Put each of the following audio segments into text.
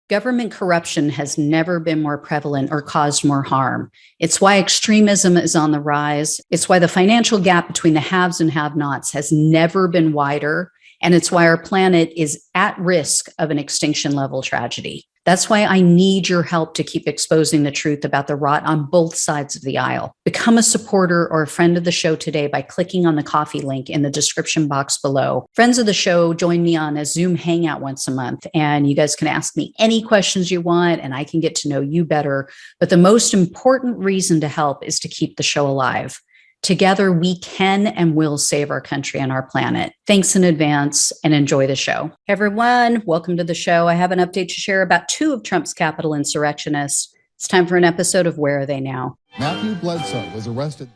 Government corruption has never been more prevalent or caused more harm. It's why extremism is on the rise. It's why the financial gap between the haves and have-nots has never been wider. And it's why our planet is at risk of an extinction level tragedy. That's why I need your help to keep exposing the truth about the rot on both sides of the aisle. Become a supporter or a friend of the show today by clicking on the coffee link in the description box below. Friends of the show join me on a Zoom hangout once a month, and you guys can ask me any questions you want, and I can get to know you better. But the most important reason to help is to keep the show alive. Together, we can and will save our country and our planet. Thanks in advance and enjoy the show. Hey everyone, welcome to the show. I have an update to share about two of Trump's Capitol insurrectionists. It's time for an episode of Where Are They Now? Matthew Bledsoe was arrested.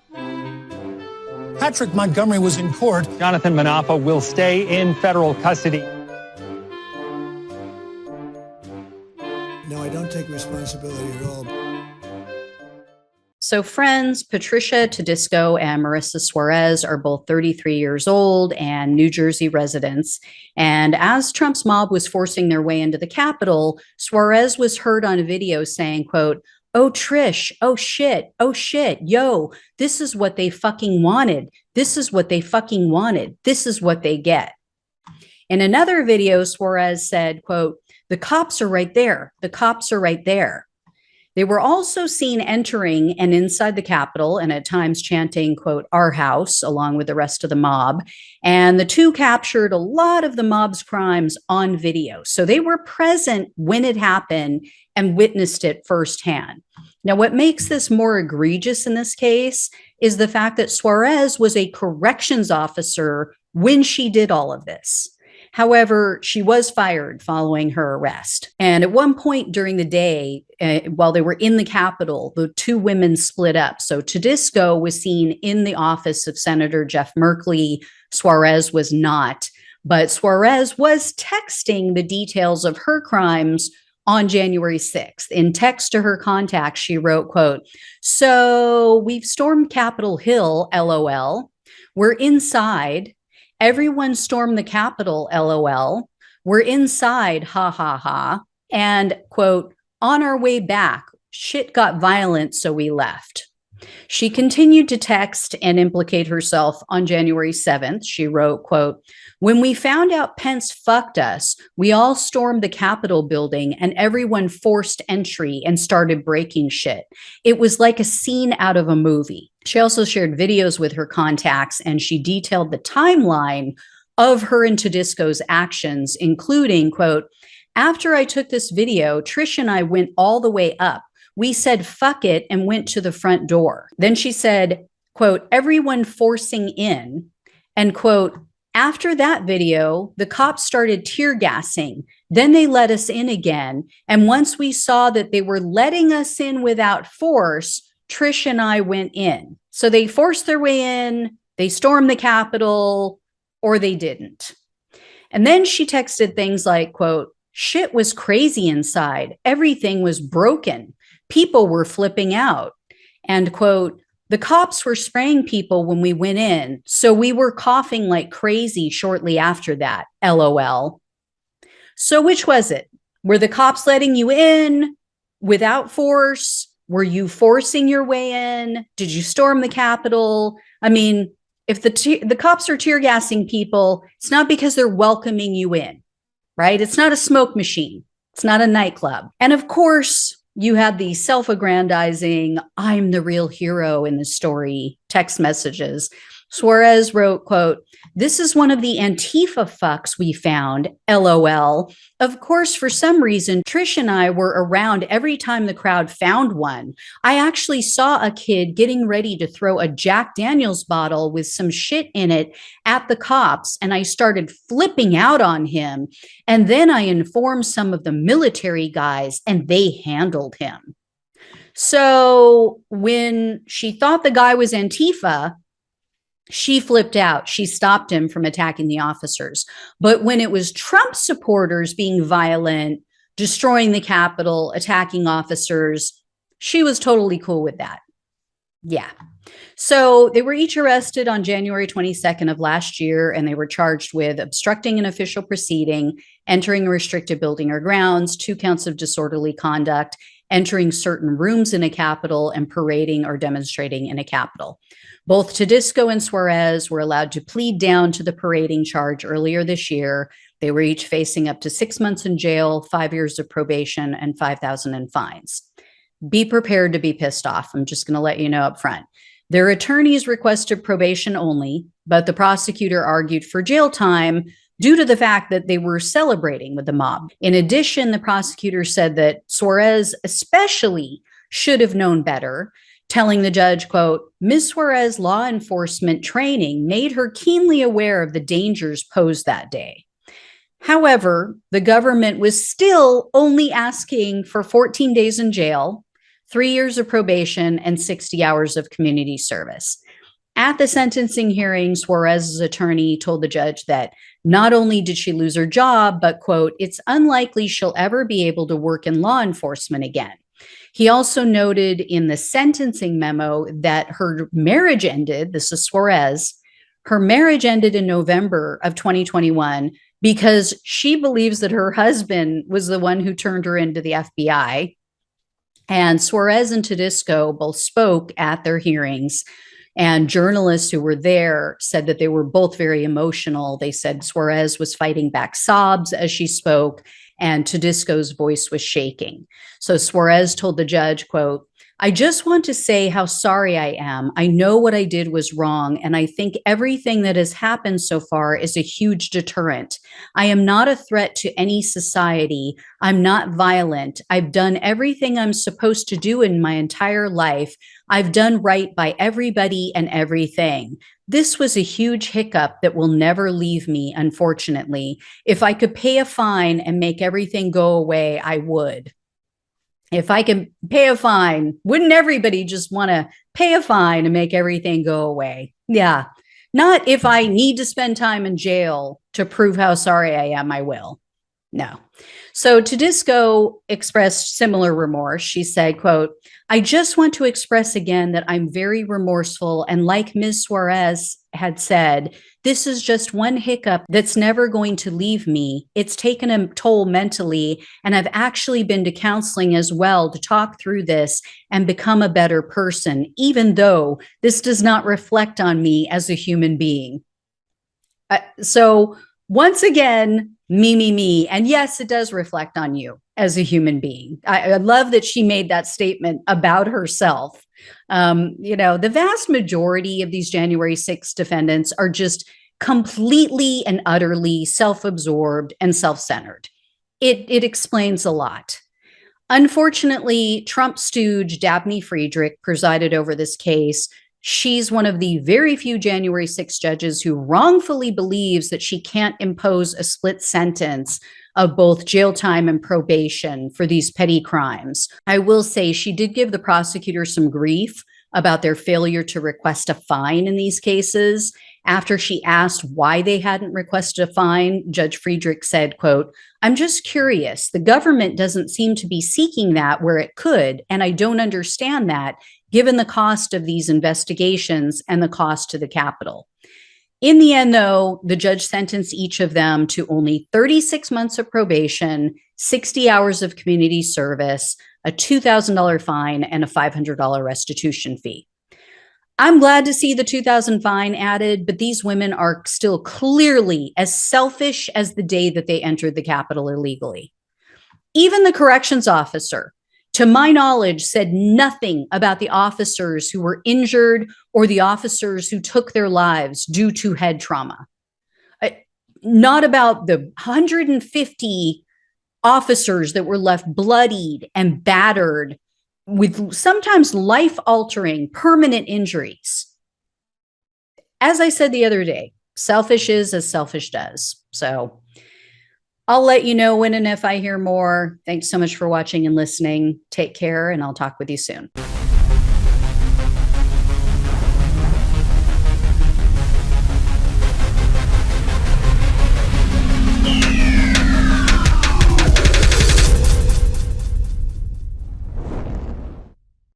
Patrick Montgomery was in court. Jonathan Manapa will stay in federal custody. No, I don't take responsibility at all. So friends, Patricia, Todisco, and Marissa Suarez are both 33 years old and New Jersey residents. And as Trump's mob was forcing their way into the Capitol, Suarez was heard on a video saying, quote, "Oh, Trish, oh shit, yo, this is what they fucking wanted. This is what they fucking wanted. This is what they get." In another video, Suarez said, quote, "The cops are right there. The cops are right there." They were also seen entering and inside the Capitol and at times chanting, quote, "Our house," along with the rest of the mob. And the two captured a lot of the mob's crimes on video. So they were present when it happened and witnessed it firsthand. Now, what makes this more egregious in this case is the fact that Suarez was a corrections officer when she did all of this. However, she was fired following her arrest. And at one point during the day, while they were in the Capitol, the two women split up. So Todisco was seen in the office of Senator Jeff Merkley. Suarez was not. But Suarez was texting the details of her crimes on January 6th. In text to her contacts, she wrote, quote, "So we've stormed Capitol Hill, LOL. We're inside. Everyone stormed the Capitol, LOL. We're inside, ha, ha, ha." And, quote, "On our way back, shit got violent, so we left." She continued to text and implicate herself on January 7th. She wrote, quote, "When we found out Pence fucked us, we all stormed the Capitol building and everyone forced entry and started breaking shit. It was like a scene out of a movie." She also shared videos with her contacts, and she detailed the timeline of her and Todisco's actions, including, quote, "After I took this video, Trish and I went all the way up. We said, fuck it, and went to the front door." Then she said, quote, "Everyone forcing in," and quote, "After that video, the cops started tear gassing. Then they let us in again. And once we saw that they were letting us in without force, Trish and I went in." So they forced their way in, they stormed the Capitol, or they didn't. And then she texted things like, quote, "Shit was crazy inside. Everything was broken. People were flipping out." And quote, "The cops were spraying people when we went in, so we were coughing like crazy shortly after that, LOL." So which was it? Were the cops letting you in without force? Were you forcing your way in? Did you storm the Capitol? I mean, if the cops are tear gassing people, it's not because they're welcoming you in, right? It's not a smoke machine. It's not a nightclub. And of course, you had the self-aggrandizing, "I'm the real hero in the story" text messages. Suarez wrote, quote, "This is one of the Antifa fucks we found, LOL. Of course, for some reason, Trish and I were around every time the crowd found one. I actually saw a kid getting ready to throw a Jack Daniels bottle with some shit in it at the cops, and I started flipping out on him. And then I informed some of the military guys, and they handled him." So when she thought the guy was Antifa, she flipped out. She stopped him from attacking the officers. But when it was Trump supporters being violent, destroying the Capitol, attacking officers, she was totally cool with that. Yeah. So they were each arrested on January 22nd of last year, and they were charged with obstructing an official proceeding entering a restricted building or grounds, 2 counts of disorderly conduct, entering certain rooms in a Capitol, and parading or demonstrating in a Capitol. Both Todisco and Suarez were allowed to plead down to the parading charge earlier this year. They were each facing up to 6 months in jail, 5 years of probation, and $5,000 in fines. Be prepared to be pissed off. I'm just going to let you know up front. Their attorneys requested probation only, but the prosecutor argued for jail time due to the fact that they were celebrating with the mob. In addition, the prosecutor said that Suarez especially should have known better, telling the judge, quote, Ms. Suarez's law enforcement training made her keenly aware of the dangers posed that day. However, the government was still only asking for 14 days in jail, 3 years of probation, and 60 hours of community service. At the sentencing hearing, Suarez's attorney told the judge that not only did she lose her job, but, quote, it's unlikely she'll ever be able to work in law enforcement again. He also noted in the sentencing memo that her marriage ended, this is Suarez, her marriage ended in November of 2021 because she believes that her husband was the one who turned her into the FBI. And Suarez and Todisco both spoke at their hearings, and journalists who were there said that they were both very emotional. They said Suarez was fighting back sobs as she spoke, and Todisco's voice was shaking. So Suarez told the judge, quote, I just want to say how sorry I am. I know what I did was wrong, and I think everything that has happened so far is a huge deterrent. I am not a threat to any society. I'm not violent. I've done everything I'm supposed to do in my entire life. I've done right by everybody and everything. This was a huge hiccup that will never leave me, unfortunately. If I could pay a fine and make everything go away, I would. If I can pay a fine, wouldn't everybody just want to pay a fine and make everything go away? Yeah. Not if I need to spend time in jail to prove how sorry I am, I will. No. So Todisco expressed similar remorse. She said, quote, I just want to express again that I'm very remorseful. And like Ms. Suarez had said, this is just one hiccup that's never going to leave me. It's taken a toll mentally, and I've actually been to counseling as well to talk through this and become a better person, even though this does not reflect on me as a human being. So once again, me. And yes, it does reflect on you as a human being. I love that she made that statement about herself. The vast majority of these January 6th defendants are just completely and utterly self-absorbed and self-centered. It explains a lot. Unfortunately, Trump stooge Dabney Friedrich presided over this case. She's one of the very few January 6 judges who wrongfully believes that she can't impose a split sentence of both jail time and probation for these petty crimes. I will say she did give the prosecutor some grief about their failure to request a fine in these cases. After she asked why they hadn't requested a fine, Judge Friedrich said, quote, I'm just curious. The government doesn't seem to be seeking that where it could, and I don't understand that, given the cost of these investigations and the cost to the Capitol. In the end, though, the judge sentenced each of them to only 36 months of probation, 60 hours of community service, a $2,000 fine, and a $500 restitution fee. I'm glad to see the $2,000 fine added, but these women are still clearly as selfish as the day that they entered the Capitol illegally. Even the corrections officer, to my knowledge, said nothing about the officers who were injured or the officers who took their lives due to head trauma. Not about the 150 officers that were left bloodied and battered with sometimes life-altering permanent injuries. As I said the other day, selfish is as selfish does. So I'll let you know when and if I hear more. Thanks so much for watching and listening. Take care, and I'll talk with you soon.